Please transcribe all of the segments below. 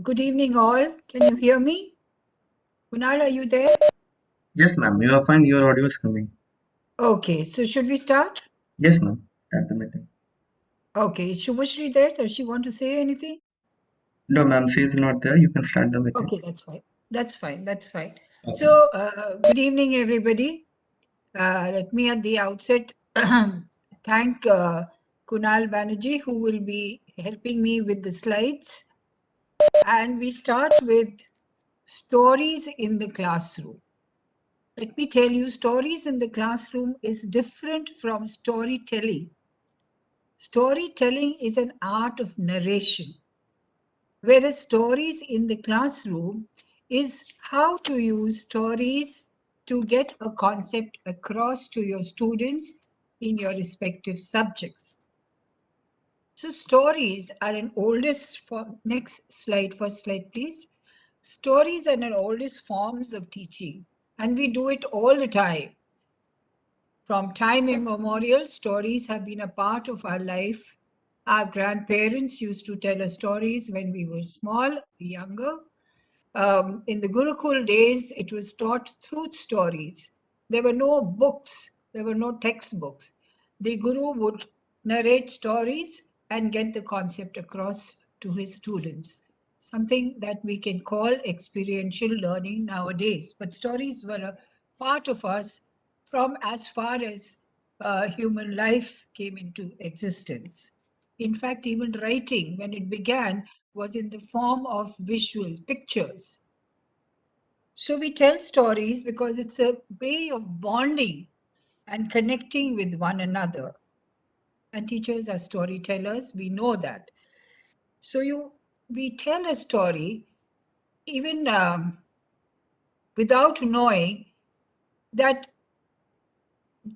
Good evening, all. Can you hear me? Kunal, are you there? Yes, ma'am. You are fine. Your audio is coming. Okay, so should we start? Yes, ma'am. Start the meeting. Okay, is Shubhashri there? Does she want to say anything? No, ma'am. She is not there. You can start the meeting. Okay, that's fine. That's fine. That's fine. Okay. So, good evening, everybody. Let me at the outset thank Kunal Banerjee, who will be helping me with the slides. And we start with stories in the classroom. Let me tell you, stories in the classroom is different from storytelling. Storytelling is an art of narration, whereas stories in the classroom is how to use stories to get a concept across to your students in your respective subjects. So stories are an oldest form. Next slide, first slide, please. Stories are an oldest forms of teaching, and we do it all the time. From time immemorial, stories have been a part of our life. Our grandparents used to tell us stories when we were small, younger. In the Gurukul days, it was taught through stories. There were no books, there were no textbooks. The Guru would narrate stories and get the concept across to his students. Something that we can call experiential learning nowadays. But stories were a part of us from as far as human life came into existence. In fact, even writing, when it began, was in the form of visual pictures. So we tell stories because it's a way of bonding and connecting with one another. And teachers are storytellers, we know that. So we tell a story even without knowing that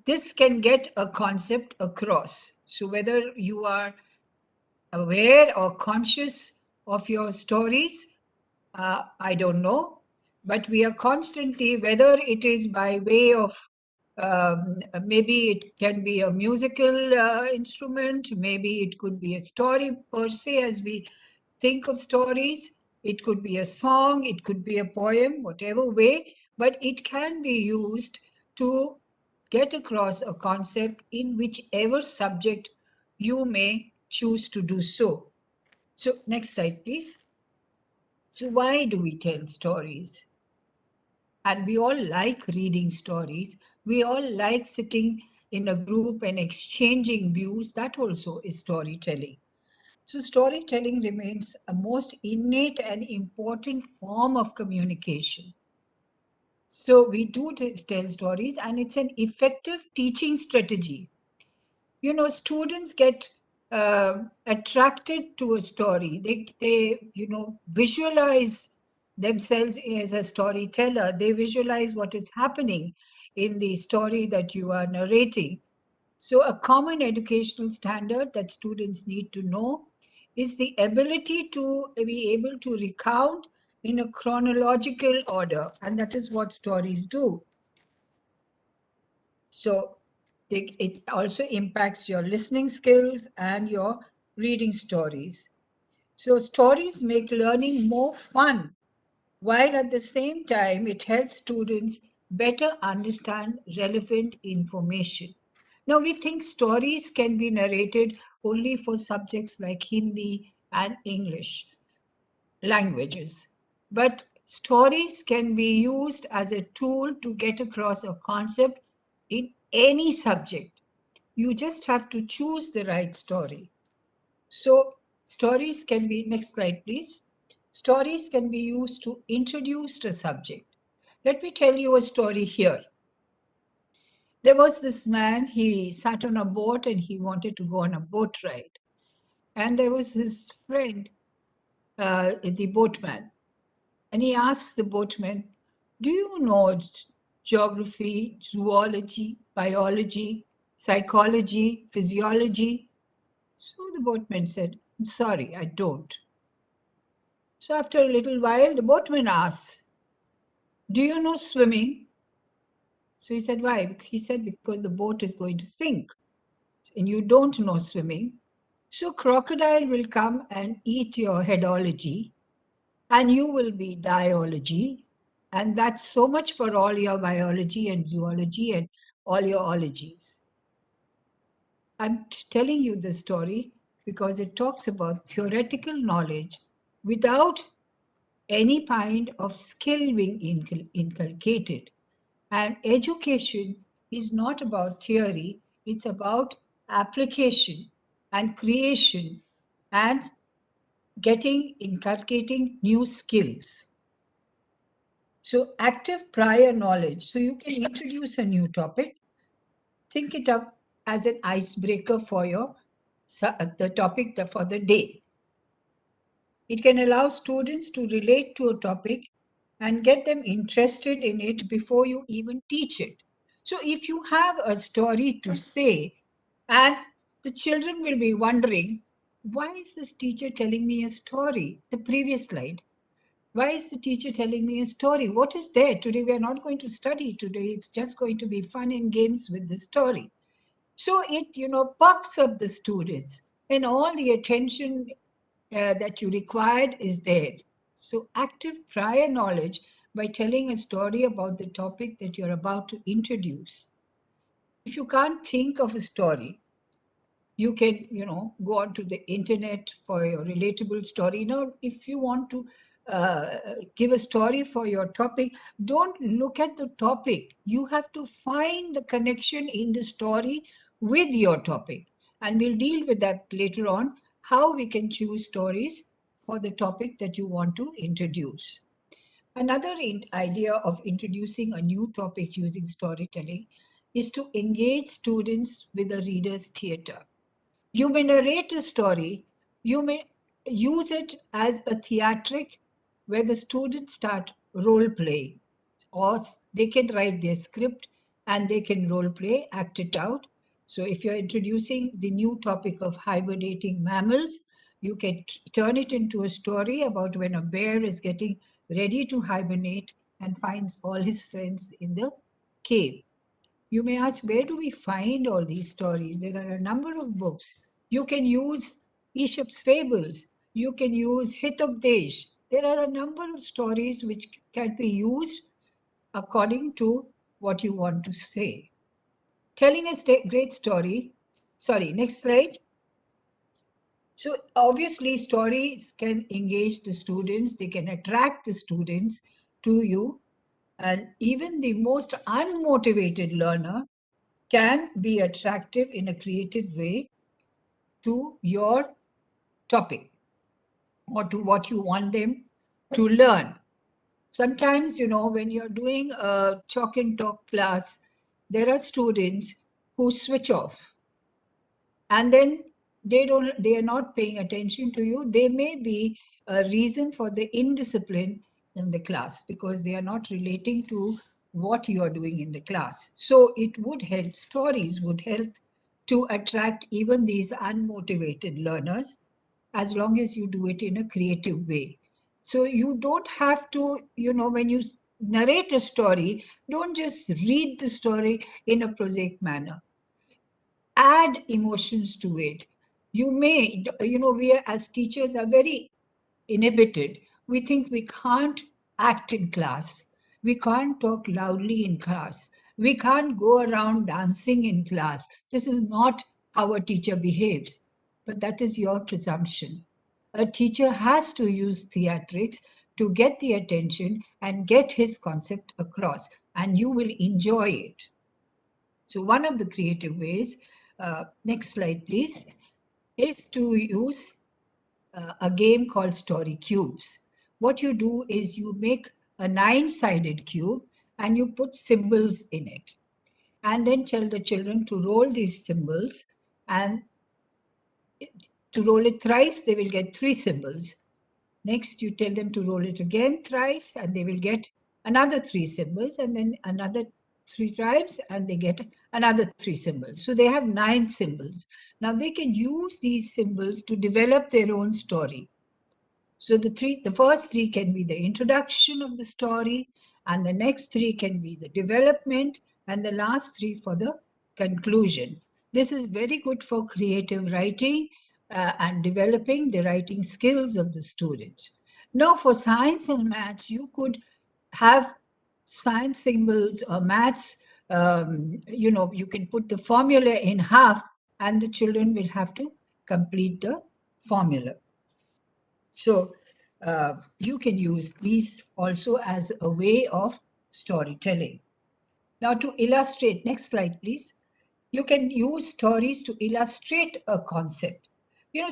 this can get a concept across. So whether you are aware or conscious of your stories, I don't know, but we are constantly, whether it is by way of maybe it can be a musical instrument, maybe it could be a story per se, as we think of stories, it could be a song, it could be a poem, whatever way, but it can be used to get across a concept in whichever subject you may choose to do so. So, next slide, please. So, why do we tell stories? And we all like reading stories. We all like sitting in a group and exchanging views. That also is storytelling. So, storytelling remains a most innate and important form of communication. So, we do tell stories, and it's an effective teaching strategy. You know, students get attracted to a story. They visualize themselves as a storyteller. They visualize what is happening in the story that you are narrating. So a common educational standard that students need to know is the ability to be able to recount in a chronological order, and that is what stories do. So it also impacts your listening skills and your reading stories. So stories make learning more fun, while at the same time it helps students better understand relevant information. Now we think stories can be narrated only for subjects like Hindi and English languages. But stories can be used as a tool to get across a concept in any subject. You just have to choose the right story. So, stories can be, next slide, please. Stories can be used to introduce the subject. Let me tell you a story here. There was this man, he sat on a boat and he wanted to go on a boat ride. And there was his friend, the boatman. And he asked the boatman, do you know geography, zoology, biology, psychology, physiology? So the boatman said, I'm sorry, I don't. So after a little while, the boatman asked, do you know swimming? So he said, why? He said, because the boat is going to sink and you don't know swimming. So crocodile will come and eat your headology and you will be diology. And that's so much for all your biology and zoology and all your ologies. I'm telling you this story because it talks about theoretical knowledge without any kind of skill being inculcated. And education is not about theory, it's about application and creation and inculcating new skills. So, active prior knowledge. So, you can introduce a new topic, think it up as an icebreaker for the topic for the day. It can allow students to relate to a topic and get them interested in it before you even teach it. So, if you have a story to say, and the children will be wondering, why is this teacher telling me a story? The previous slide. Why is the teacher telling me a story? What is there? Today we are not going to study. Today it's just going to be fun and games with the story. So it, pucks up the students and all the attention that you required is there. So active prior knowledge by telling a story about the topic that you're about to introduce. If you can't think of a story, you can go onto the internet for your relatable story. Now if you want to give a story for your topic, don't look at the topic. You have to find the connection in the story with your topic, and we'll deal with that later on, how we can choose stories for the topic that you want to introduce. Another idea of introducing a new topic using storytelling is to engage students with a reader's theater. You may narrate a story, you may use it as a theatric where the students start role playing, or they can write their script and they can role play, act it out. So, if you're introducing the new topic of hibernating mammals, you can turn it into a story about when a bear is getting ready to hibernate and finds all his friends in the cave. You may ask, where do we find all these stories? There are a number of books. You can use Aesop's fables. You can use Hitopdesh. There are a number of stories which can be used according to what you want to say. Telling a great story. Sorry, next slide. So obviously stories can engage the students. They can attract the students to you. And even the most unmotivated learner can be attractive in a creative way to your topic or to what you want them to learn. Sometimes, when you're doing a chalk and talk class, there are students who switch off, and then they are not paying attention to you. They may be a reason for the indiscipline in the class because they are not relating to what you are doing in the class. So it would help, stories would help to attract even these unmotivated learners, as long as you do it in a creative way. So you don't have to, when you narrate a story, don't just read the story in a prosaic manner. Add emotions to it. You may, we as teachers are very inhibited. We think we can't act in class. We can't talk loudly in class. We can't go around dancing in class. This is not how a teacher behaves. But that is your presumption. A teacher has to use theatrics to get the attention and get his concept across, and you will enjoy it. So, one of the creative ways, next slide, please, is to use a game called Story Cubes. What you do is you make a 9-sided cube and you put symbols in it. And then tell the children to roll these symbols, and to roll it thrice, they will get 3 symbols. Next, you tell them to roll it again thrice, and they will get another 3 symbols, and then another 3 times, and they get another 3 symbols. So they have 9 symbols. Now they can use these symbols to develop their own story. So the first 3 can be the introduction of the story, and the next 3 can be the development, and the last 3 for the conclusion. This is very good for creative writing and developing the writing skills of the students. Now, for science and maths, you could have science symbols or maths. You can put the formula in half, and the children will have to complete the formula. So you can use these also as a way of storytelling. Now, to illustrate, next slide, please. You can use stories to illustrate a concept.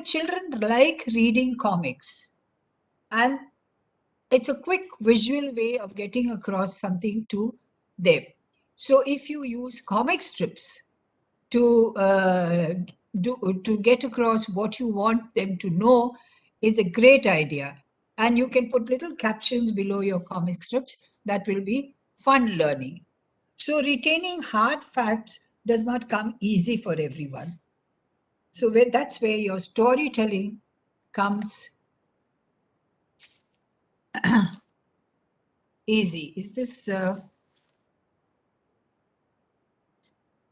Children like reading comics, and it's a quick visual way of getting across something to them. So if you use comic strips to to get across what you want them to know, is a great idea. And you can put little captions below your comic strips. That will be fun learning. So retaining hard facts does not come easy for everyone. So that's where your storytelling comes easy. Is this so?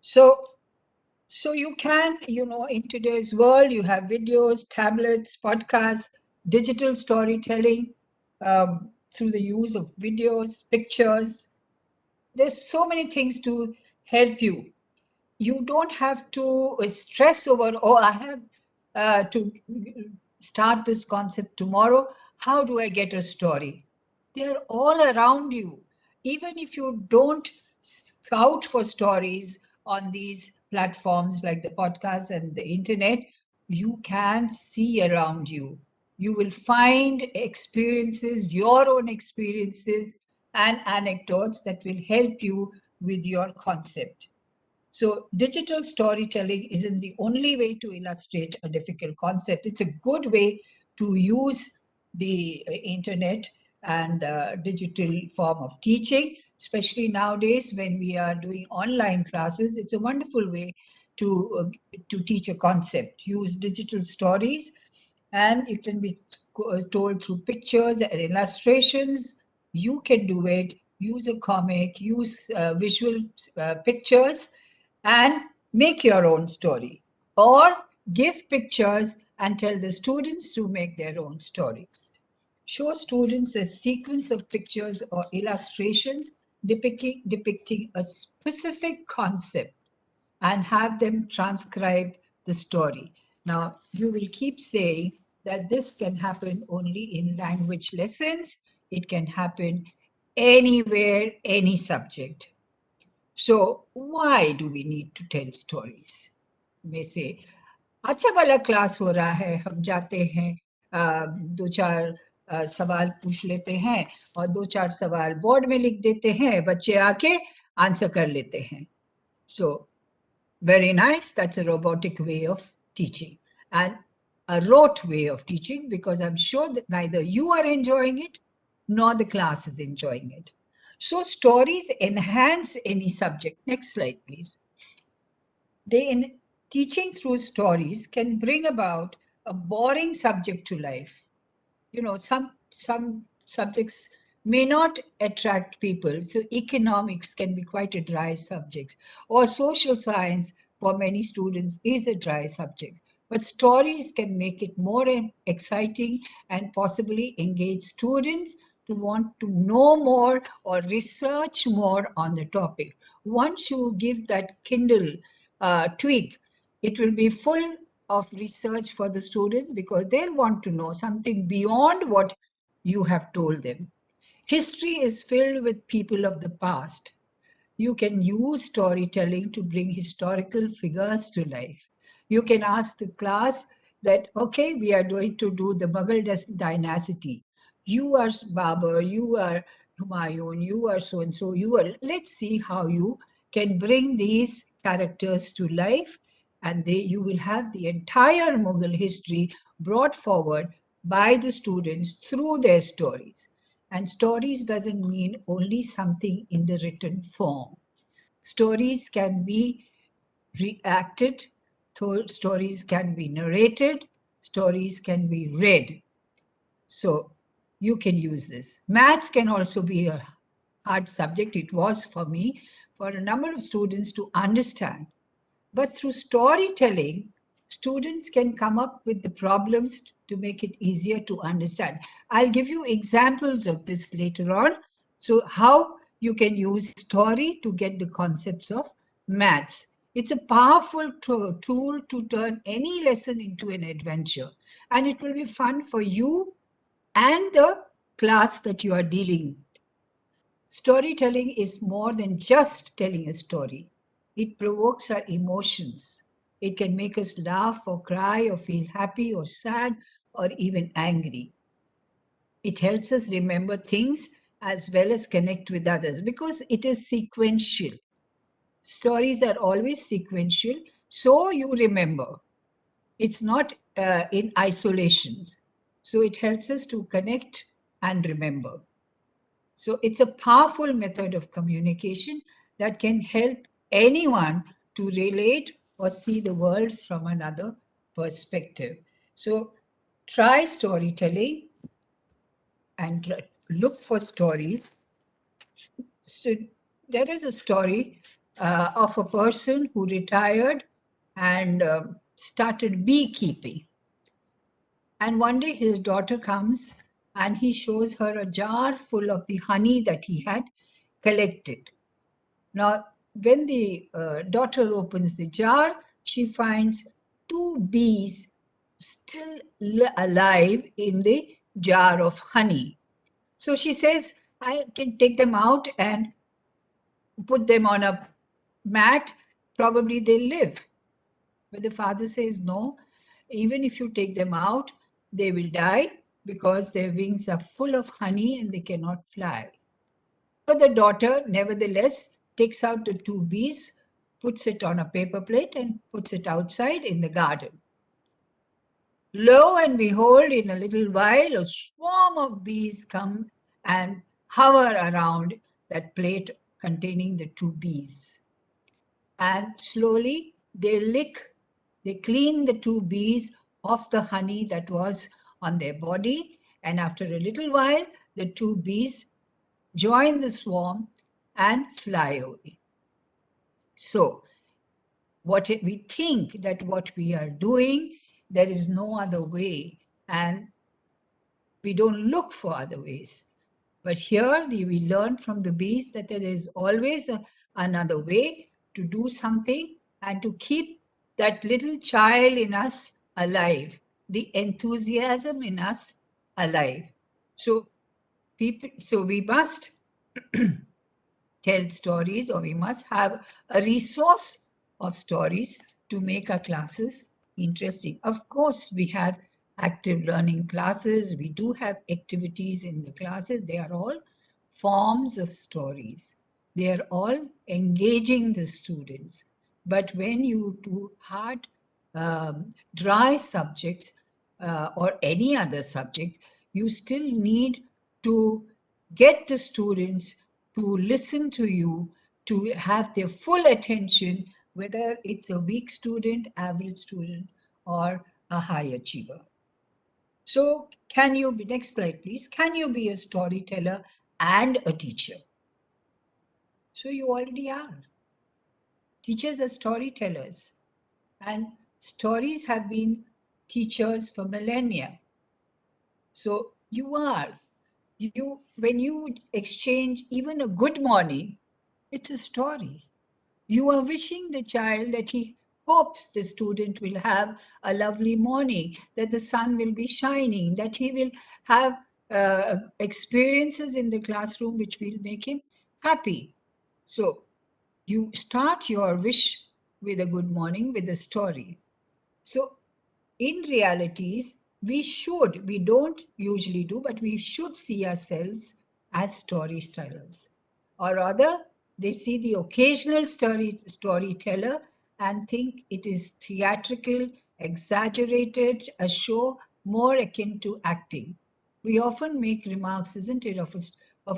So you can, in today's world, you have videos, tablets, podcasts, digital storytelling through the use of videos, pictures. There's so many things to help you. You don't have to stress over, oh, I have to start this concept tomorrow. How do I get a story? They're all around you. Even if you don't scout for stories on these platforms like the podcast and the internet, you can see around you. You will find experiences, your own experiences, and anecdotes that will help you with your concept. So digital storytelling isn't the only way to illustrate a difficult concept. It's a good way to use the internet and digital form of teaching, especially nowadays when we are doing online classes. It's a wonderful way to teach a concept. Use digital stories, and it can be told through pictures and illustrations. You can do it. Use a comic, use visual pictures, and make your own story, or give pictures and tell the students to make their own stories. Show students a sequence of pictures or illustrations depicting a specific concept, and have them transcribe the story. Now, you will keep saying that this can happen only in language lessons. It can happen anywhere, any subject. So why do we need to tell stories? में से अच्छा वाला class हो रहा है, हम जाते हैं, दो चार सवाल पूछ लेते हैं और दो चार सवाल बोर्ड में लिख देते हैं, बच्चे आके आंसर कर लेते हैं. So very nice. That's a robotic way of teaching, and a rote way of teaching, because I'm sure that neither you are enjoying it nor the class is enjoying it. So stories enhance any subject. Next slide, please. Teaching through stories can bring about a boring subject to life. Some subjects may not attract people. So economics can be quite a dry subject, or social science for many students is a dry subject. But stories can make it more exciting and possibly engage students to want to know more or research more on the topic. Once you give that Kindle tweak, it will be full of research for the students, because they'll want to know something beyond what you have told them. History is filled with people of the past. You can use storytelling to bring historical figures to life. You can ask the class that, okay, we are going to do the Mughal dynasty. You are Babur, you are Humayun, you are so and so, you are. Let's see how you can bring these characters to life, and you will have the entire Mughal history brought forward by the students through their stories. And stories doesn't mean only something in the written form. Stories can be reacted, stories can be narrated, stories can be read. So you can use this. Maths can also be a hard subject. It was for me, for a number of students to understand. But through storytelling, Students can come up with the problems to make it easier to understand. I'll give you examples of this later on. So, how you can use story to get the concepts of maths. It's a powerful tool to turn any lesson into an adventure, and it will be fun for you and the class that you are dealing with. Storytelling is more than just telling a story. It provokes our emotions. It can make us laugh or cry or feel happy or sad or even angry. It helps us remember things as well as connect with others because it is sequential. Stories are always sequential, so you remember. It's not in isolations. So it helps us to connect and remember. So it's a powerful method of communication that can help anyone to relate or see the world from another perspective. So try storytelling and look for stories. So there is a story of a person who retired and started beekeeping. And one day his daughter comes and he shows her a jar full of the honey that he had collected. Now, when the daughter opens the jar, she finds two bees still alive in the jar of honey. So she says, I can take them out and put them on a mat. Probably they'll live. But the father says, no, even if you take them out, they will die because their wings are full of honey and they cannot fly. But the daughter, nevertheless, takes out the two bees, puts it on a paper plate, and puts it outside in the garden. Lo and behold, in a little while, a swarm of bees come and hover around that plate containing the two bees. And slowly they clean the two bees of the honey that was on their body. And after a little while, the two bees join the swarm and fly away. So, we think that what we are doing, there is no other way, and we don't look for other ways. But here we learn from the bees that there is always another way to do something and to keep that little child in us alive, the enthusiasm in us alive. So we must tell stories, or we must have a resource of stories to make our classes interesting. Of course, we have active learning classes, we do have activities in the classes, they are all forms of stories. They are all engaging the students. But when you do hard, dry subjects or any other subject, you still need to get the students to listen to you, to have their full attention, whether it's a weak student, average student, or a high achiever. So, next slide, please. Can you be a storyteller and a teacher? So, you already are. Teachers are storytellers, and stories have been teachers for millennia. So, you are. When you exchange even a good morning, it's a story. You are wishing the child that he hopes the student will have a lovely morning, that the sun will be shining, that he will have experiences in the classroom which will make him happy. So you start your wish with a good morning with a story. So in realities, we don't usually do, but we should see ourselves as storytellers. Or rather, they see the occasional storyteller and think it is theatrical, exaggerated, a show more akin to acting. We often make remarks, isn't it, of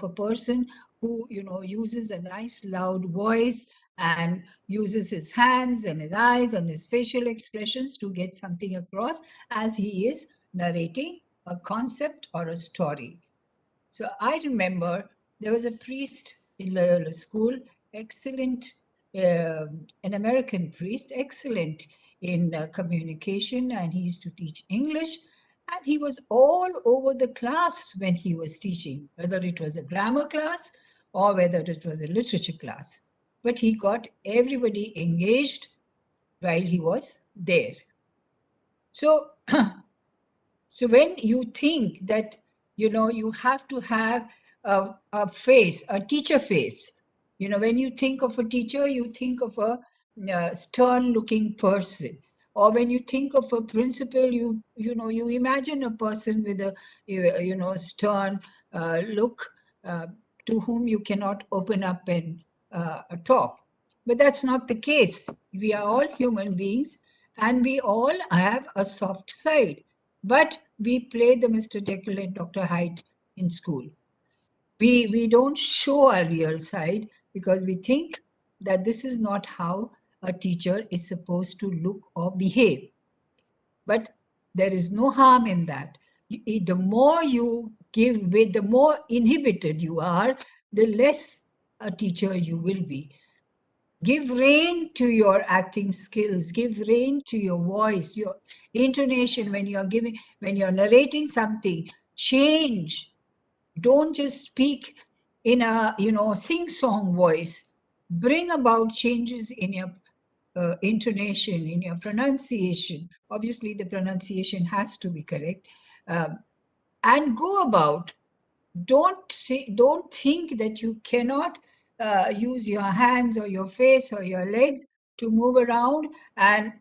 a person who, uses a nice loud voice and uses his hands and his eyes and his facial expressions to get something across as he is narrating a concept or a story. So I remember there was a priest in Loyola School, excellent, an American priest, excellent in communication, and he used to teach English. And he was all over the class when he was teaching, whether it was a grammar class or whether it was a literature class. But he got everybody engaged while he was there. So, so when you think that, you have to have a face, a teacher face, when you think of a teacher, you think of a stern looking person. Or when you think of a principal, you imagine a person with a, stern look, to whom you cannot open up and talk. But that's not the case. We are all human beings, and we all have a soft side. But we play the Mr. Jekyll and Dr. Hyde in school. We don't show our real side because we think that this is not how a teacher is supposed to look or behave. But there is no harm in that. The more you give way, the more inhibited you are, the less a teacher you will be. Give rein to your acting skills, give rein to your voice, your intonation when you're narrating something. Change. Don't just speak in a sing song voice. Bring about changes in your intonation, in your pronunciation. Obviously the pronunciation has to be correct. Um, and go about, don't think that you cannot use your hands or your face or your legs to move around and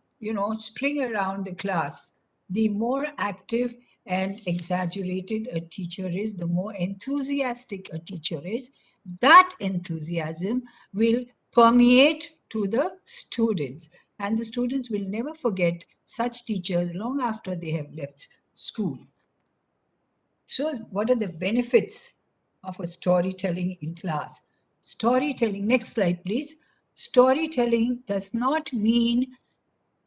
spring around the class. The more active and exaggerated a teacher is, the more enthusiastic a teacher is, that enthusiasm will permeate to the students, and the students will never forget such teachers long after they have left school. So, what are the benefits of a storytelling in class? Storytelling, next slide, please. Storytelling does not mean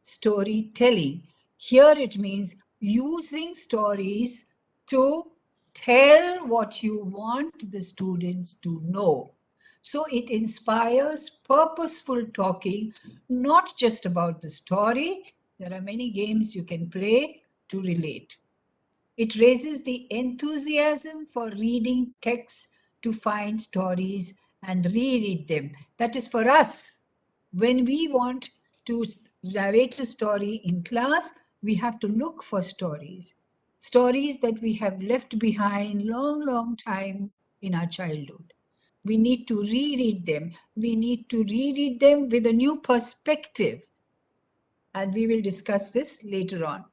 storytelling. Here it means using stories to tell what you want the students to know. So it inspires purposeful talking, not just about the story. There are many games you can play to relate. It raises the enthusiasm for reading texts to find stories and reread them. That is for us. When we want to narrate a story in class, we have to look for stories. Stories that we have left behind long, long time in our childhood. We need to reread them. We need to reread them with a new perspective. And we will discuss this later on.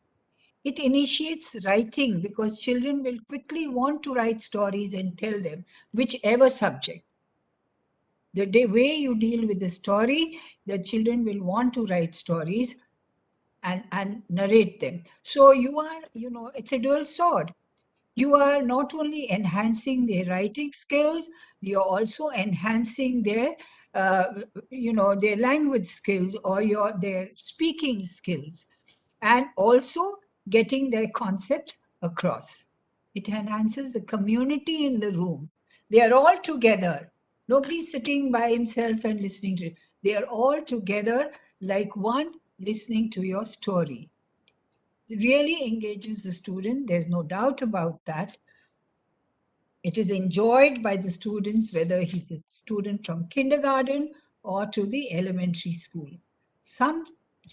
It initiates writing because children will quickly want to write stories and tell them, whichever subject. The way you deal with the story, the children will want to write stories and narrate them. So you are, it's a dual sword. You are not only enhancing their writing skills, you're also enhancing their, their language skills or their speaking skills, and also getting their concepts across. It enhances the community in the room. They are all together. Nobody's sitting by himself and listening to it. They are all together like one listening to your story. It really engages the student. There's no doubt about that. It is enjoyed by the students, whether he's a student from kindergarten or to the elementary school. Some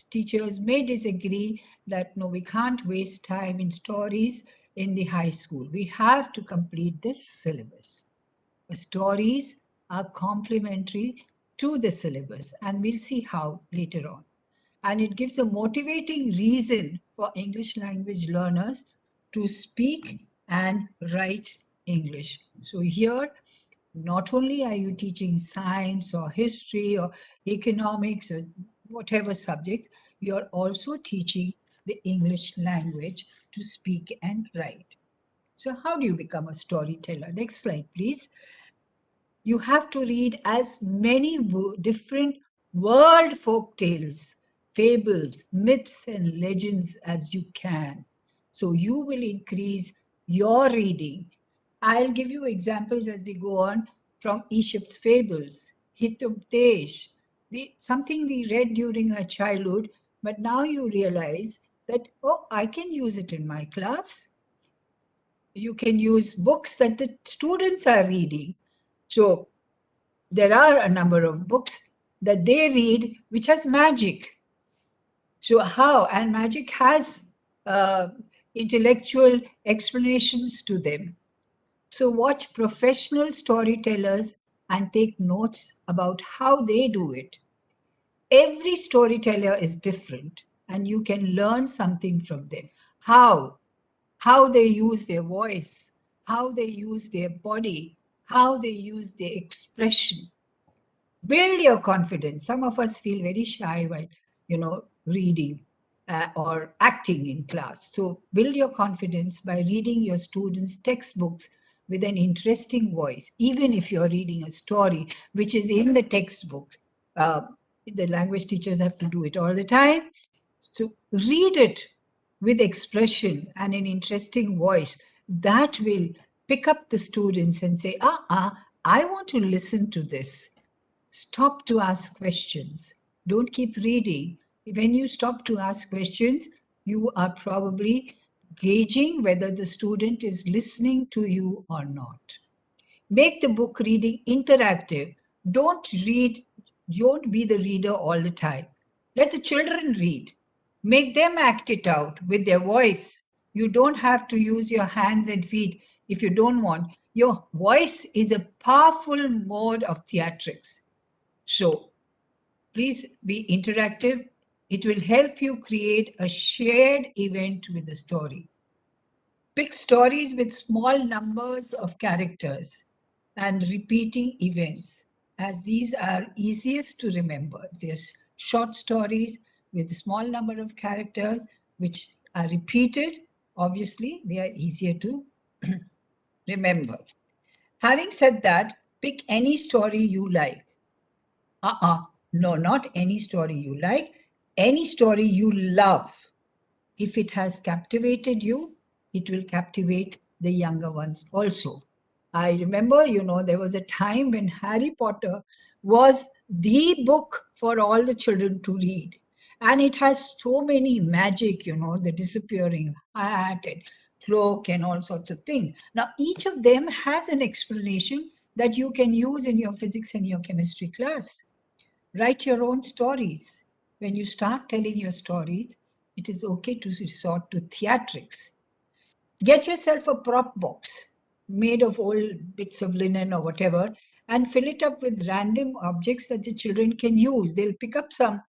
teachers may disagree that no, we can't waste time in stories in the high school. We have to complete this syllabus. Stories are complementary to the syllabus, and we'll see how later on. And it gives a motivating reason for English language learners to speak and write English. So here, not only are you teaching science or history or economics or whatever subjects, you're also teaching the English language to speak and write. So how do you become a storyteller? Next slide, please. You have to read as many different world folk tales, fables, myths, and legends as you can. So you will increase your reading. I'll give you examples as we go on from Aesop's fables, Hitubdesh, something we read during our childhood, But now you realize that, oh, I can use it in my class. You can use books that the students are reading. So there are a number of books that they read which has magic. So how? And magic has uh, intellectual explanations to them. So watch professional storytellers and take notes about how they do it. Every storyteller is different and you can learn something from them. How? How they use their voice, how they use their body, how they use their expression. Build your confidence. Some of us feel very shy while, reading or acting in class. So build your confidence by reading your students' textbooks with an interesting voice. Even if you're reading a story which is in the textbooks, uh, the language teachers have to do it all the time. So read it with expression and an interesting voice. That will pick up the students and say, I want to listen to this. Stop to ask questions. Don't keep reading. When you stop to ask questions, you are probably gauging whether the student is listening to you or not. Make the book reading interactive. Don't be the reader all the time. Let the children read. Make them act it out with their voice. You don't have to use your hands and feet if you don't want. Your voice is a powerful mode of theatrics. So please be interactive. It will help you create a shared event with the story. Pick stories with small numbers of characters and repeating events, as these are easiest to remember. There's short stories with a small number of characters which are repeated. Obviously, they are easier to remember. Having said that, pick any story you like. No, not any story you like, any story you love. If it has captivated you, it will captivate the younger ones also. I remember, there was a time when Harry Potter was the book for all the children to read. And it has so many magic, the disappearing hat and cloak and all sorts of things. Now, each of them has an explanation that you can use in your physics and your chemistry class. Write your own stories. When you start telling your stories, it is okay to resort to theatrics. Get yourself a prop box made of old bits of linen or whatever and fill it up with random objects that the children can use. They'll pick up some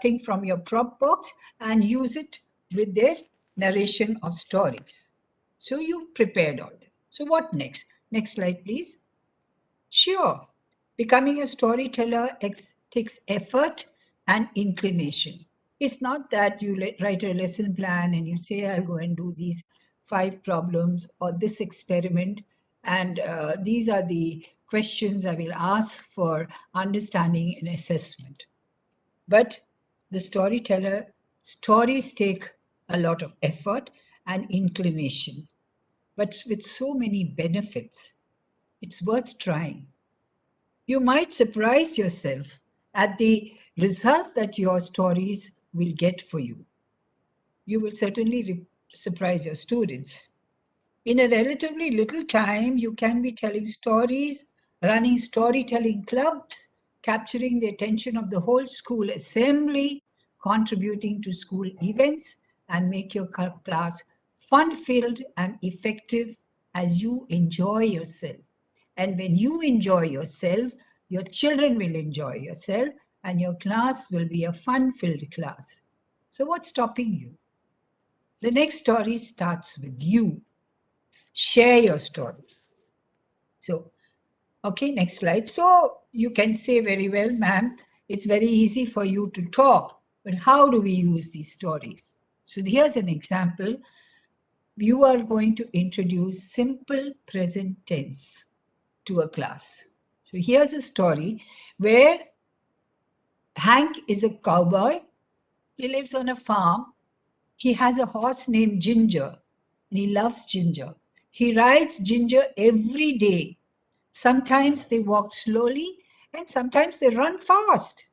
thing from your prop box and use it with their narration or stories. So you've prepared all this. So what next? Next slide, please. Sure, becoming a storyteller takes effort and inclination. It's not that you write a lesson plan and you say, I'll go and do these 5 problems or this experiment, and these are the questions I will ask for understanding and assessment. But the stories take a lot of effort and inclination, but with so many benefits, it's worth trying. You might surprise yourself at the results that your stories will get for you. You will certainly surprise your students. In a relatively little time, you can be telling stories, running storytelling clubs, capturing the attention of the whole school assembly, contributing to school events, and make your class fun filled and effective as you enjoy yourself. And when you enjoy yourself, your children will enjoy yourself, and your class will be a fun filled class. So, what's stopping you? The next story starts with you. Share your story. So, okay, next slide. So, you can say very well, ma'am, it's very easy for you to talk, but how do we use these stories? So, here's an example. You are going to introduce simple present tense to a class. So here's a story where Hank is a cowboy. He lives on a farm. He has a horse named Ginger, and he loves Ginger. He rides Ginger every day. Sometimes they walk slowly, and sometimes they run fast.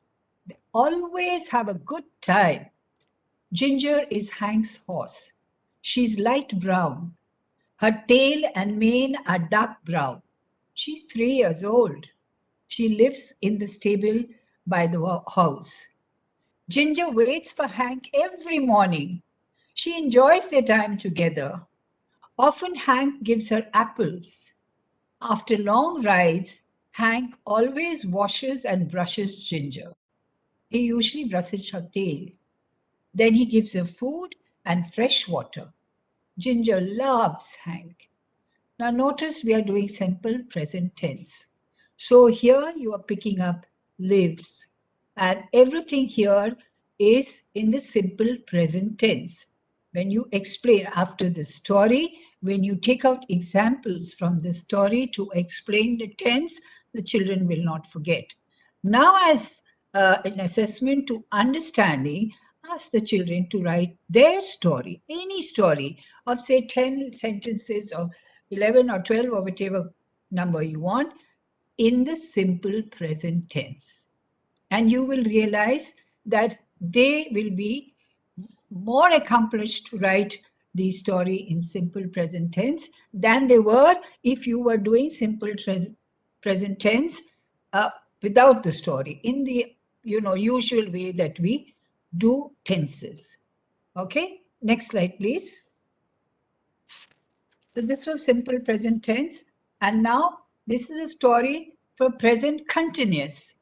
They always have a good time. Ginger is Hank's horse. She's light brown. Her tail and mane are dark brown. She's 3 years old. She lives in the stable by the house. Ginger waits for Hank every morning. She enjoys their time together. Often Hank gives her apples. After long rides, Hank always washes and brushes Ginger. He usually brushes her tail. Then he gives her food and fresh water. Ginger loves Hank. Now notice we are doing simple present tense. So here you are picking up lives, and everything here is in the simple present tense. When you explain after the story, when you take out examples from the story to explain the tense, the children will not forget. Now, as an assessment to understanding, ask the children to write their story, any story of say 10 sentences or 11 or 12 or whatever number you want in the simple present tense. And you will realize that they will be more accomplished to write the story in simple present tense than they were if you were doing simple present tense uh, without the story in the usual way that we do tenses. Okay, next slide, please. So this was simple present tense. And now this is a story for present continuous.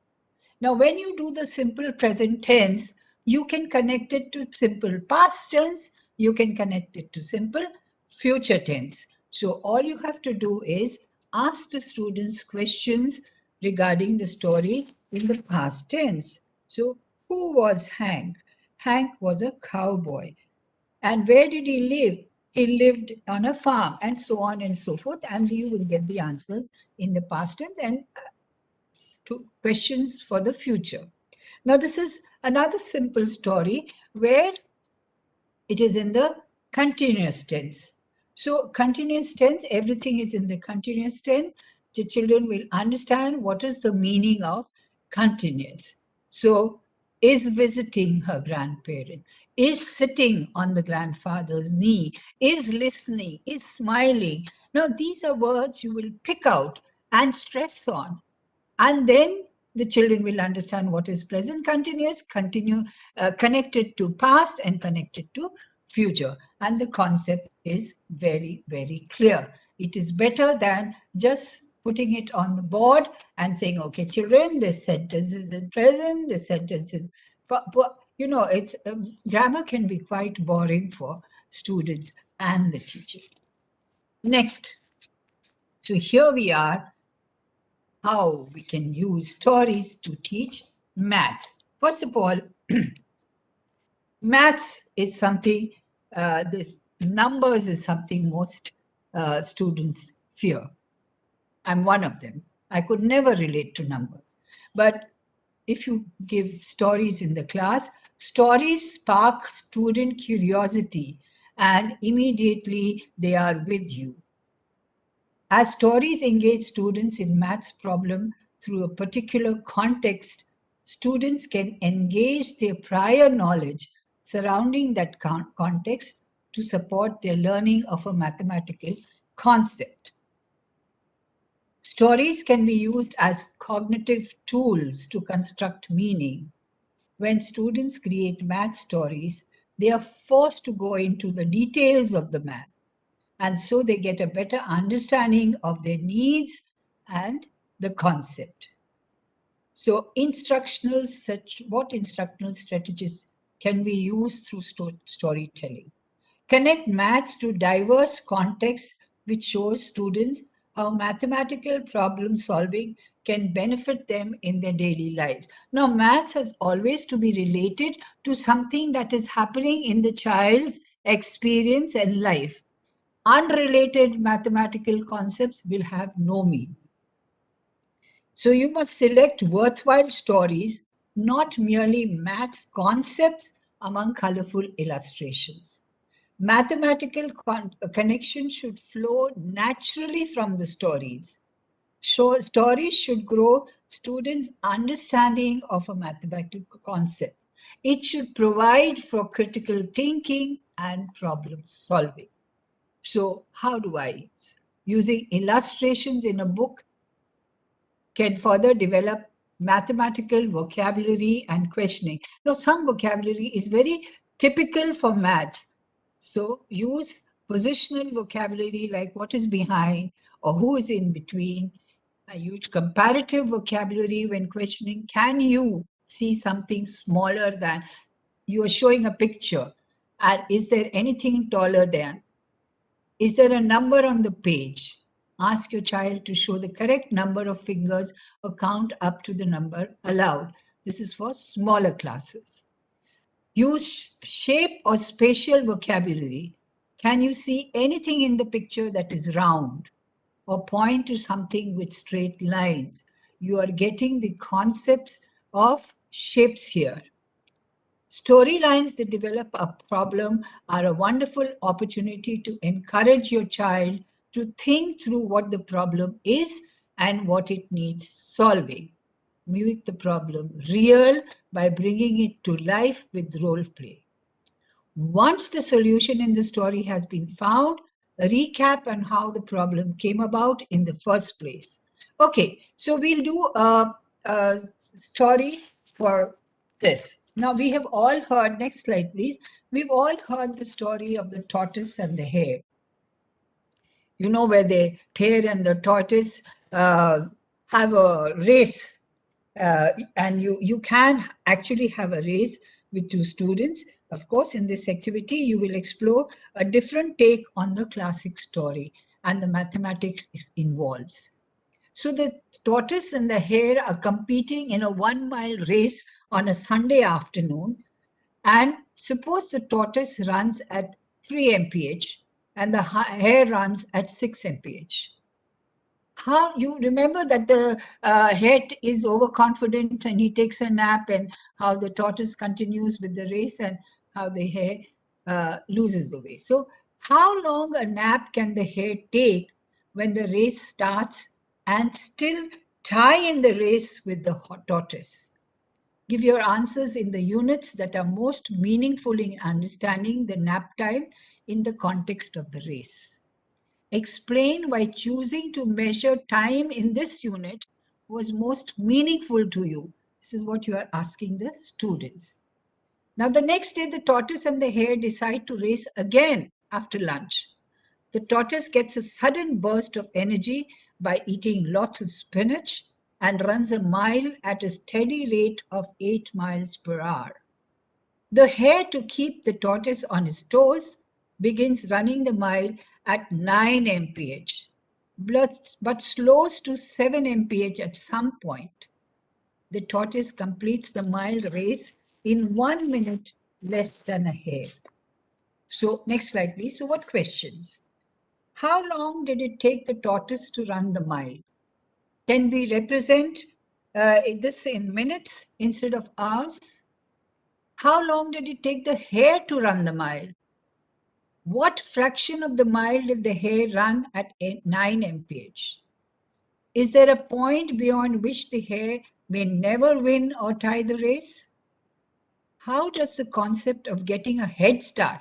Now, when you do the simple present tense, you can connect it to simple past tense. You can connect it to simple future tense. So all you have to do is ask the students questions regarding the story in the past tense. So who was Hank? Hank was a cowboy. And where did he live? He lived on a farm, and so on and so forth. And you will get the answers in the past tense and to questions for the future. Now, this is another simple story where it is in the continuous tense. So, continuous tense, everything is in the continuous tense. The children will understand what is the meaning of continuous. So, is visiting her grandparent, is sitting on the grandfather's knee, is listening, is smiling. Now, these are words you will pick out and stress on, and then the children will understand what is present continuous, connected to past and connected to future, and the concept is very, very clear. It is better than just putting it on the board and saying, okay children, this sentence is in present, this sentence is it's grammar can be quite boring for students and the teacher. Next, so here we are, how we can use stories to teach maths. First of all, maths is something, this numbers is something most students fear. I'm one of them. I could never relate to numbers. But if you give stories in the class, stories spark student curiosity and immediately they are with you. As stories engage students in maths problem through a particular context, students can engage their prior knowledge surrounding that context to support their learning of a mathematical concept. Stories can be used as cognitive tools to construct meaning. When students create math stories, they are forced to go into the details of the math, and so they get a better understanding of their needs and the concept. So what instructional strategies can we use through storytelling? Connect maths to diverse contexts, which shows students how mathematical problem solving can benefit them in their daily lives. Now, maths has always to be related to something that is happening in the child's experience and life. Unrelated mathematical concepts will have no meaning. So you must select worthwhile stories, not merely maths concepts among colorful illustrations. Mathematical connection should flow naturally from the stories. Stories should grow students' understanding of a mathematical concept. It should provide for critical thinking and problem solving. So, how do I use? Using illustrations in a book can further develop mathematical vocabulary and questioning. Now, some vocabulary is very typical for maths. So, use positional vocabulary like what is behind or who is in between. I use comparative vocabulary when questioning. Can you see something smaller than you are showing a picture? And is there anything taller than? Is there a number on the page? Ask your child to show the correct number of fingers or count up to the number allowed. This is for smaller classes. Use shape or spatial vocabulary. Can you see anything in the picture that is round? Or point to something with straight lines? You are getting the concepts of shapes here. Storylines that develop a problem are a wonderful opportunity to encourage your child to think through what the problem is and what it needs solving. Make the problem real by bringing it to life with role play. Once the solution in the story has been found, a recap on how the problem came about in the first place. Okay, so we'll do a story for this. Now, we have all heard, next slide, please. We've all heard the story of the tortoise and the hare. You know, where the hare and the tortoise have a race, and you can actually have a race with two students. Of course, in this activity, you will explore a different take on the classic story and the mathematics it involves. So the tortoise and the hare are competing in a 1 mile race on a Sunday afternoon. And suppose the tortoise runs at 3 mph and the hare runs at 6 mph. How you remember that the hare is overconfident and he takes a nap, and how the tortoise continues with the race and how the hare loses the way. So, how long a nap can the hare take when the race starts and still tie in the race with the tortoise? Give your answers in the units that are most meaningful in understanding the nap time in the context of the race. Explain why choosing to measure time in this unit was most meaningful to you. This is what you are asking the students. Now, the next day, the tortoise and the hare decide to race again after lunch. The tortoise gets a sudden burst of energy by eating lots of spinach and runs a mile at a steady rate of 8 miles per hour. The hare, to keep the tortoise on his toes, begins running the mile at 9 mph, but slows to 7 mph at some point. The tortoise completes the mile race in 1 minute less than a hare. So, next slide, please. So, what questions? How long did it take the tortoise to run the mile? Can we represent this in minutes instead of hours? How long did it take the hare to run the mile? What fraction of the mile did the hare run at 9 mph? Is there a point beyond which the hare may never win or tie the race? How does the concept of getting a head start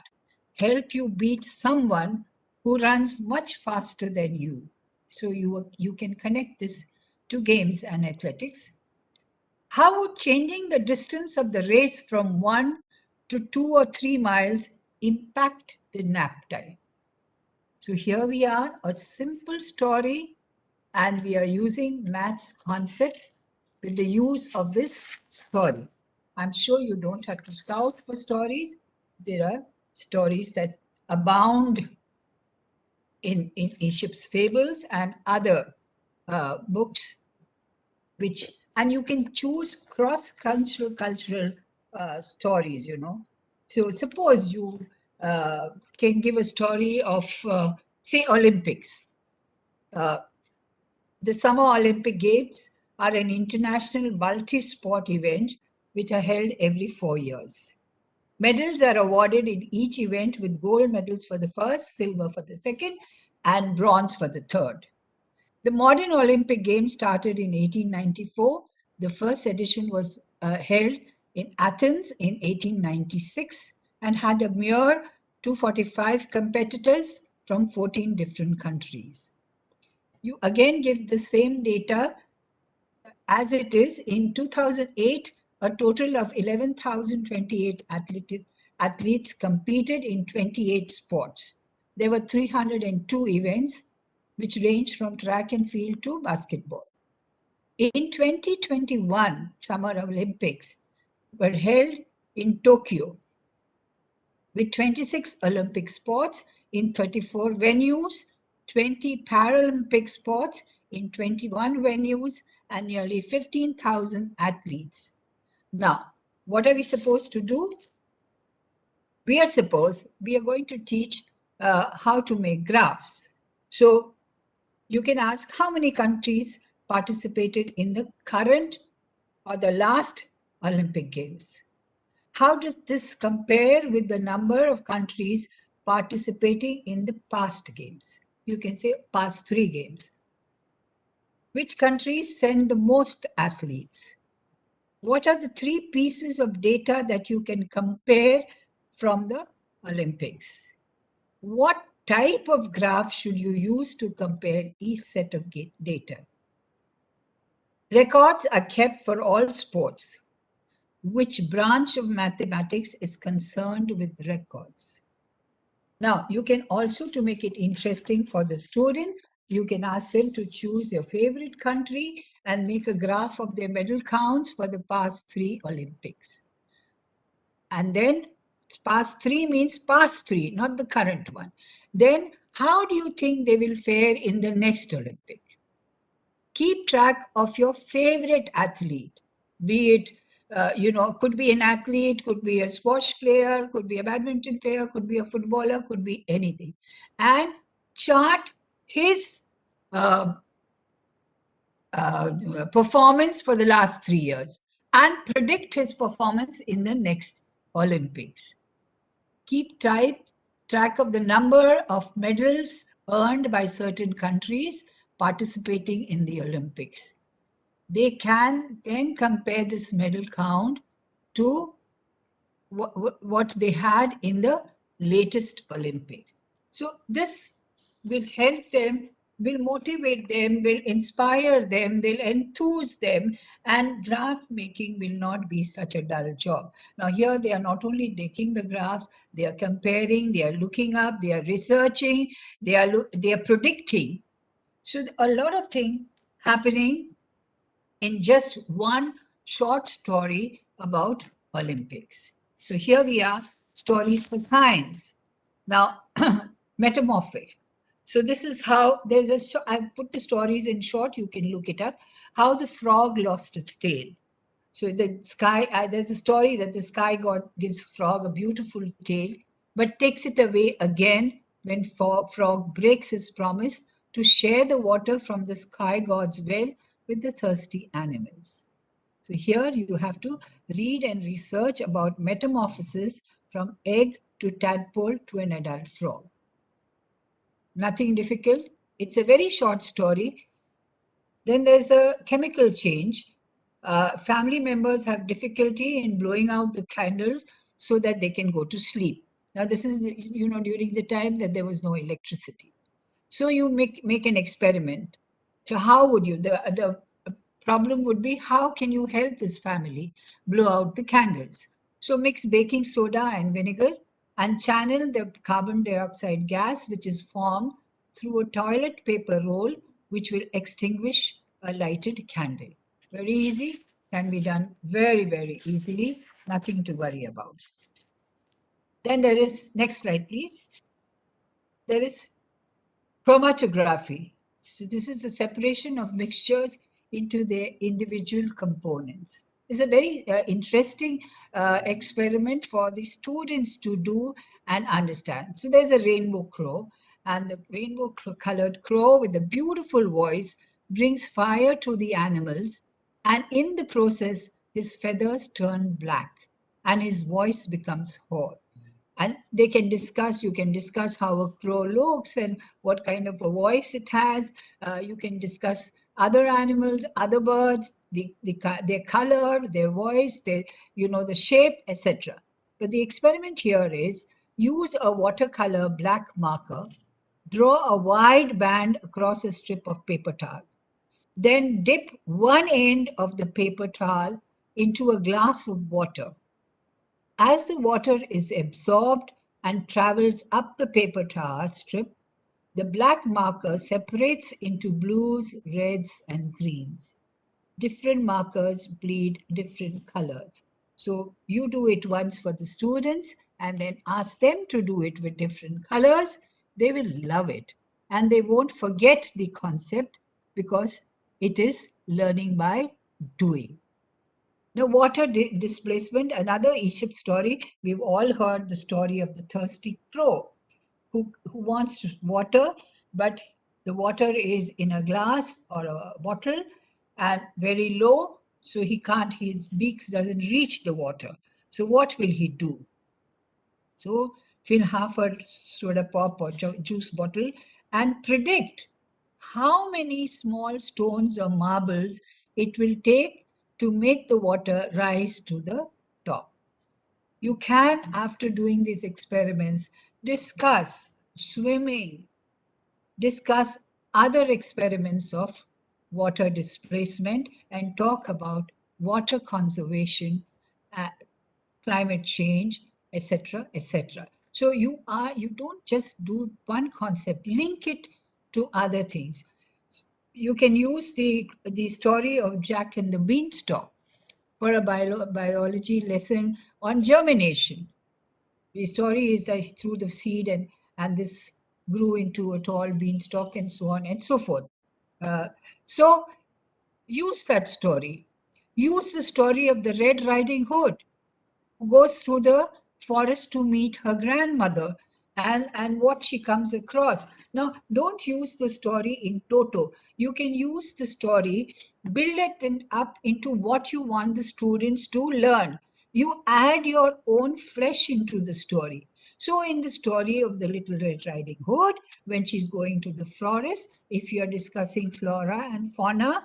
help you beat someone who runs much faster than you? So you can connect this to games and athletics. How would changing the distance of the race from 1 to 2 or 3 miles impact the nap time? So here we are, a simple story, and we are using maths concepts with the use of this story. I'm sure you don't have to scout for stories. There are stories that abound in Aesop's fables and other books, which, and you can choose cross-cultural stories, you know. So suppose you can give a story of, say, Olympics. Uh, the Summer Olympic Games are an international multi-sport event which are held every 4 years. Medals are awarded in each event, with gold medals for the first, silver for the second, and bronze for the third. The modern Olympic Games started in 1894. The first edition was held in Athens in 1896 and had a mere 245 competitors from 14 different countries. You again give the same data as it is. In 2008, a total of 11,028 athletes competed in 28 sports. There were 302 events, which ranged from track and field to basketball. In 2021, Summer Olympics were held in Tokyo with 26 Olympic sports in 34 venues, 20 Paralympic sports in 21 venues, and nearly 15,000 athletes. Now, what are we supposed to do? We are going to teach how to make graphs. So you can ask how many countries participated in the current or the last Olympic Games. How does this compare with the number of countries participating in the past games? You can say past 3 games. Which countries send the most athletes? What are the 3 pieces of data that you can compare from the Olympics? What type of graph should you use to compare each set of data? Records are kept for all sports. Which branch of mathematics is concerned with records? Now, you can also, to make it interesting for the students, you can ask them to choose your favorite country and make a graph of their medal counts for the past 3 Olympics. And then past 3 means past 3, not the current one. Then how do you think they will fare in the next Olympic? Keep track of your favorite athlete, be it, could be an athlete, could be a squash player, could be a badminton player, could be a footballer, could be anything. And chart his performance for the last 3 years and predict his performance in the next Olympics. Keep track of the number of medals earned by certain countries participating in the Olympics. They can then compare this medal count to what they had in the latest Olympics. So this will help them, will motivate them, will inspire them, will enthuse them, and graph making will not be such a dull job. Now here they are not only making the graphs, they are comparing, they are looking up, they are researching, they are predicting. So a lot of things happening in just one short story about Olympics. So here we are, stories for science. Now, metamorphic. So this is how I put the stories in short, you can look it up, how the frog lost its tail. So the sky, there's a story that the sky god gives frog a beautiful tail, but takes it away again when frog breaks his promise to share the water from the sky god's well with the thirsty animals. So here you have to read and research about metamorphosis from egg to tadpole to an adult frog. Nothing difficult. It's a very short story. Then there's a chemical change. Family members have difficulty in blowing out the candles so that they can go to sleep. Now, this is, during the time that there was no electricity. So you make an experiment. So how would you, the problem would be, how can you help this family blow out the candles? So mix baking soda and vinegar and channel the carbon dioxide gas, which is formed through a toilet paper roll, which will extinguish a lighted candle. Very easy, can be done very, very easily, nothing to worry about. Then there is, next slide, please. There is chromatography. So this is the separation of mixtures into their individual components. It's a very interesting experiment for the students to do and understand. So there's a rainbow crow, and the rainbow colored crow with a beautiful voice brings fire to the animals, and in the process, his feathers turn black and his voice becomes hoarse. And they can discuss, you can discuss how a crow looks and what kind of a voice it has. You can discuss other animals, other birds, their color, their voice, the shape, etc. But the experiment here is use a watercolor black marker, draw a wide band across a strip of paper towel. Then dip one end of the paper towel into a glass of water. As the water is absorbed and travels up the paper towel strip, the black marker separates into blues, reds, and greens. Different markers bleed different colors. So you do it once for the students and then ask them to do it with different colors. They will love it and they won't forget the concept because it is learning by doing. Now, water displacement, another Aesop story. We've all heard the story of the thirsty crow who wants water, but the water is in a glass or a bottle and very low, so he can't, his beak doesn't reach the water. So what will he do? So fill half a soda pop or juice bottle and predict how many small stones or marbles it will take to make the water rise to the top. You can, after doing these experiments, discuss swimming, discuss other experiments of water displacement, and talk about water conservation, uh, climate change, etc., etc. So you don't just do one concept, link it to other things. You can use the story of Jack and the Beanstalk for a biology lesson on germination. The story is that he threw the seed and this grew into a tall beanstalk and so on and so forth. Uh, so use that story. Use the story of the Red Riding Hood who goes through the forest to meet her grandmother and what she comes across. Now, don't use the story in toto. You can use the story, build it up into what you want the students to learn. You add your own flesh into the story. So, in the story of the Little Red Riding Hood, when she's going to the forest, if you're discussing flora and fauna,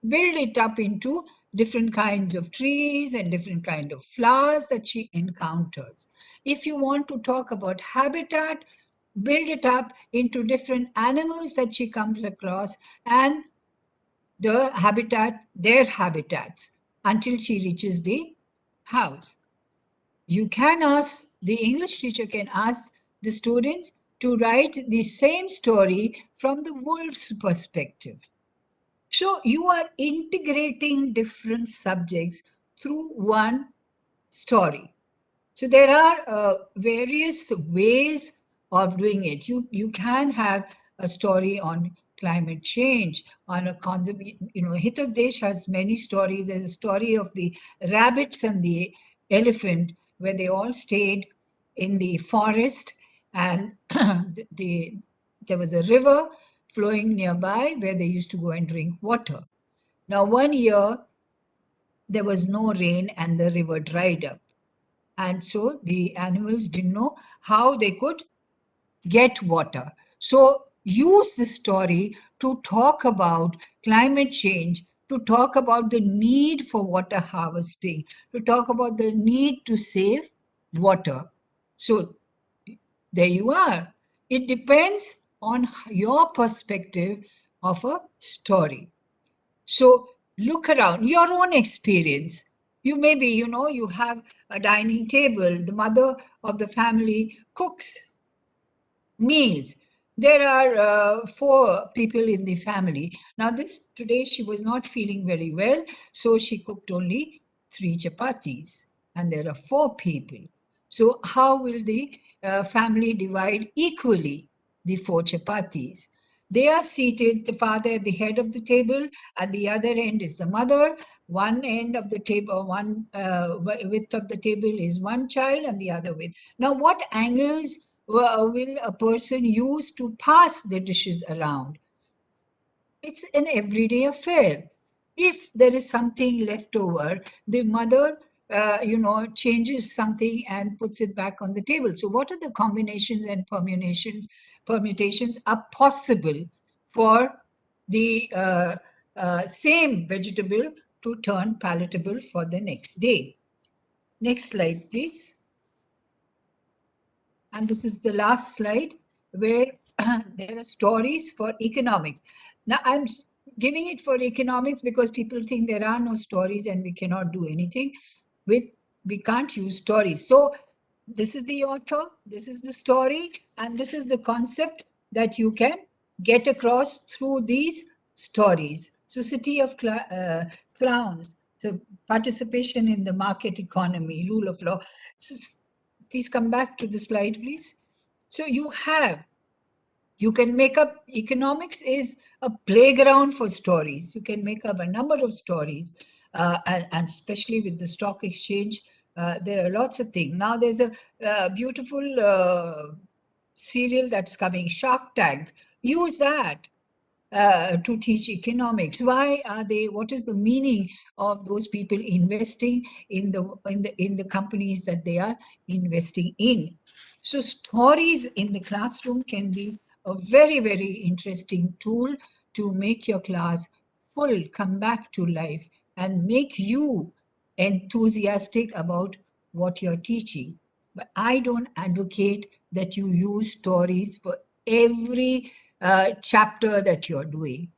build it up into different kinds of trees and different kind of flowers that she encounters. If you want to talk about habitat, build it up into different animals that she comes across and their habitats until she reaches the house. You can ask, the English teacher can ask the students to write the same story from the wolf's perspective. So you are integrating different subjects through one story. So there are various ways of doing it. You can have a story on climate change, on a concept. Hitotdesh has many stories. There's a story of the rabbits and the elephant, where they all stayed in the forest, and there was a river flowing nearby where they used to go and drink water. Now, one year there was no rain and the river dried up. And so the animals didn't know how they could get water. So use the story to talk about climate change, to talk about the need for water harvesting, to talk about the need to save water. So there you are. It depends on your perspective of a story. So look around your own experience. You maybe, you have a dining table. The mother of the family cooks meals. There are four people in the family. Now, this today she was not feeling very well, so she cooked only three chapatis, and there are four people. So, how will the family divide equally the four chapatis? They are seated, the father at the head of the table, at the other end is the mother. One end of the table, one width of the table is one child, and the other width. Now, what angles will a person use to pass the dishes around? It's an everyday affair. If there is something left over, the mother, changes something and puts it back on the table. So, what are the combinations and permutations are possible for the same vegetable to turn palatable for the next day. Next slide, please. And this is the last slide where there are stories for economics. Now, I'm giving it for economics because people think there are no stories and we cannot do anything with, we can't use stories. So this is the author, this is the story, and this is the concept that you can get across through these stories. So City of Clowns, so participation in the market economy, rule of law. So please come back to the slide, please. So you can make up, economics is a playground for stories. You can make up a number of stories, and especially with the stock exchange, there are lots of things. Now there's a beautiful serial that's coming, Shark Tank. Use that to teach economics. Why are they? What is the meaning of those people investing in the companies that they are investing in? So stories in the classroom can be a very, very interesting tool to make your class full, come back to life, and make you enthusiastic about what you're teaching. But I don't advocate that you use stories for every chapter that you're doing.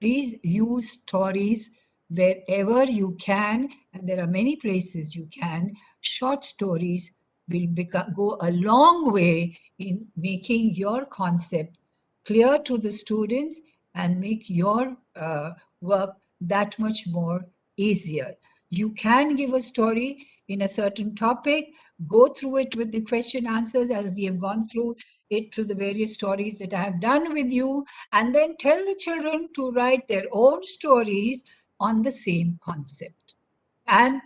Please use stories wherever you can, and there are many places you can. Short stories will go a long way in making your concept clear to the students and make your work that much more easier. You can give a story in a certain topic, go through it with the question answers as we have gone through it through the various stories that I have done with you, and then tell the children to write their own stories on the same concept and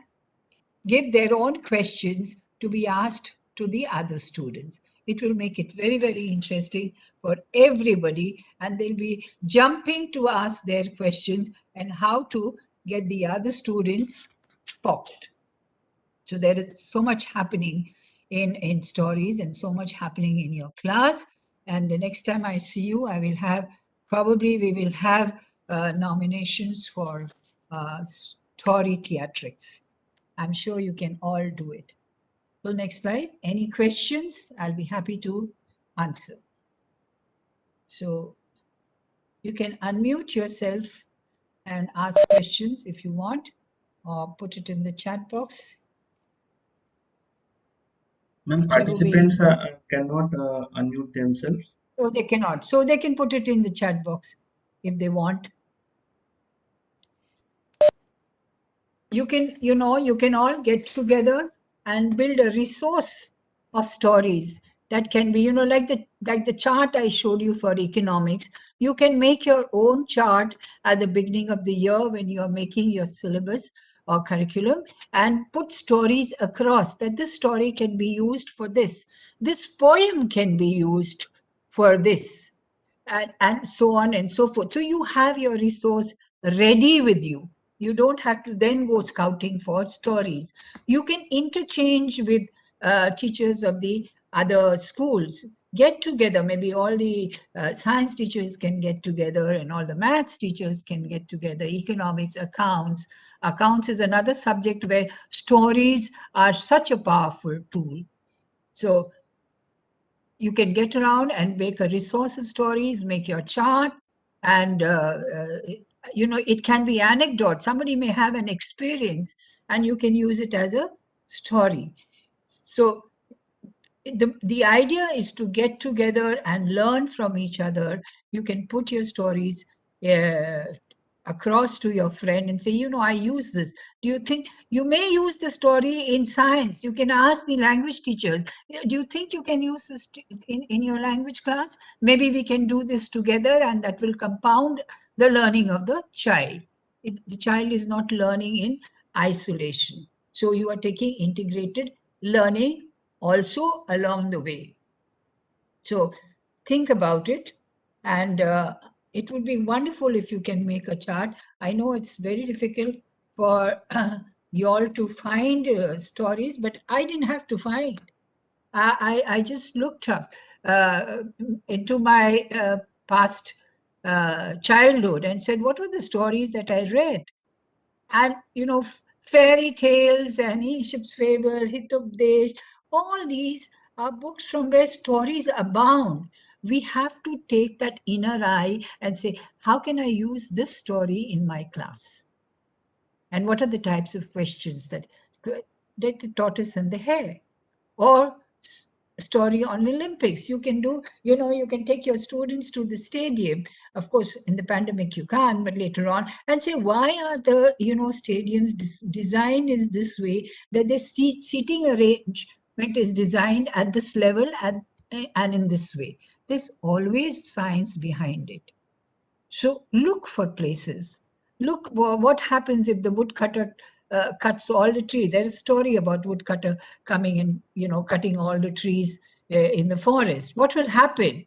give their own questions to be asked to the other students. It will make it very, very interesting for everybody, and they'll be jumping to ask their questions and how to get the other students boxed. So there is so much happening in stories and so much happening in your class. And the next time I see you, I will have, probably we will have nominations for story theatrics. I'm sure you can all do it. So next slide. Any questions? I'll be happy to answer. So you can unmute yourself and ask questions if you want, or put it in the chat box. Ma'am, Whichever way participants you cannot unmute themselves. Oh, they cannot. So they can put it in the chat box if they want. You can, you can all get together and build a resource of stories that can be, like the chart I showed you for economics. You can make your own chart at the beginning of the year when you are making your syllabus or curriculum, and put stories across that this story can be used for this. This poem can be used for this, and so on and so forth. So you have your resource ready with you. You don't have to then go scouting for stories. You can interchange with teachers of the other schools. Get together. Maybe all the science teachers can get together, and all the maths teachers can get together. Economics, accounts. Accounts is another subject where stories are such a powerful tool. So you can get around and make a resource of stories, make your chart, and it can be anecdote. Somebody may have an experience and you can use it as a story. So the idea is to get together and learn from each other. You can put your stories uh, across to your friend and say, I use this. Do you think you may use the story in science? You can ask the language teachers, do you think you can use this in your language class? Maybe we can do this together, and that will compound the learning of the child. The child is not learning in isolation. So you are taking integrated learning also along the way. So think about it, and it would be wonderful if you can make a chart. I know it's very difficult for you all to find stories, but I didn't have to find. I just looked up into my past childhood and said, what were the stories that I read? And, fairy tales and Aesop's Fable, Hitopdesh, all these are books from where stories abound. We have to take that inner eye and say, how can I use this story in my class? And what are the types of questions that the tortoise and the hare? Or story on Olympics. You can do, you can take your students to the stadium. Of course, in the pandemic you can't, but later on, and say, why are the, stadiums designed in this way, that the seating arrangement is designed at this level and in this way. There's always science behind it. So look for places. Look what happens if the woodcutter cuts all the trees. There's a story about woodcutter coming and cutting all the trees in the forest. What will happen?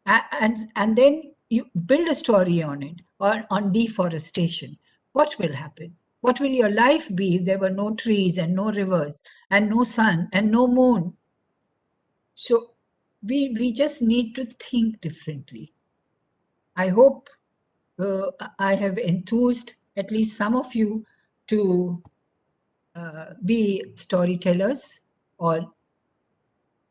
And then you build a story on it, or on deforestation. What will happen? What will your life be if there were no trees and no rivers and no sun and no moon? So we just need to think differently. I hope I have enthused at least some of you to be storytellers or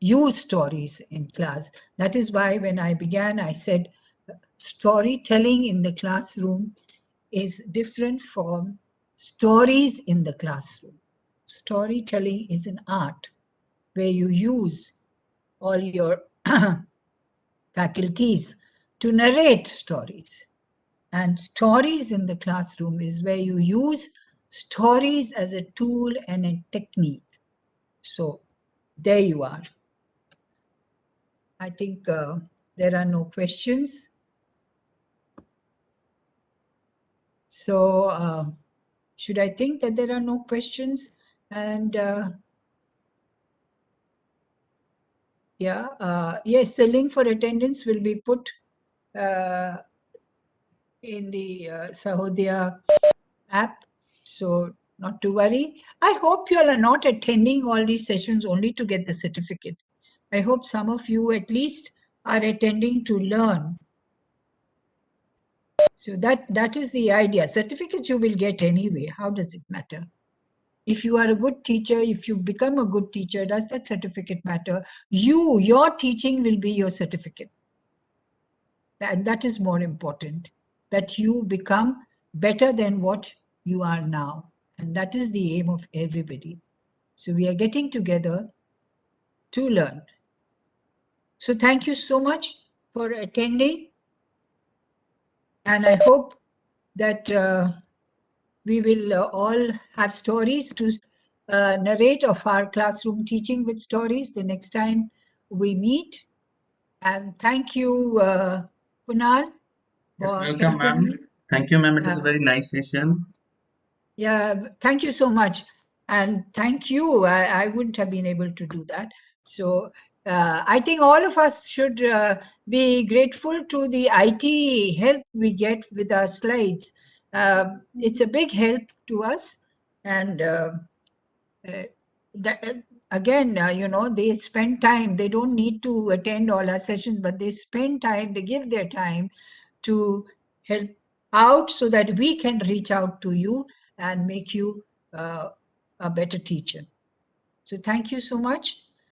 use stories in class. That is why when I began, I said storytelling in the classroom is different from stories in the classroom. Storytelling is an art where you use all your faculties to narrate stories. And stories in the classroom is where you use stories as a tool and a technique. So there you are. I think there are no questions. So should I think that there are no questions? And yes, the link for attendance will be put in the Sahodaya app. So not to worry. I hope you all are not attending all these sessions only to get the certificate. I hope some of you at least are attending to learn. So that is the idea. Certificates you will get anyway. How does it matter? If you are a good teacher, if you become a good teacher, does that certificate matter? Your teaching will be your certificate. That is more important, that you become better than what you are now. And that is the aim of everybody. So we are getting together to learn. So thank you so much for attending. And I hope that we will all have stories to narrate of our classroom teaching with stories the next time we meet. And thank you, Kunal, Yes, for welcome, helping ma'am. me. Thank you, ma'am. It is a very nice session. Yeah, thank you so much. And thank you. I wouldn't have been able to do that. So I think all of us should be grateful to the IT help we get with our slides. It's a big help to us. And uh, that, again, they spend time. They don't need to attend all our sessions, but they spend time, they give their time to help out so that we can reach out to you and make you a better teacher. So thank you so much.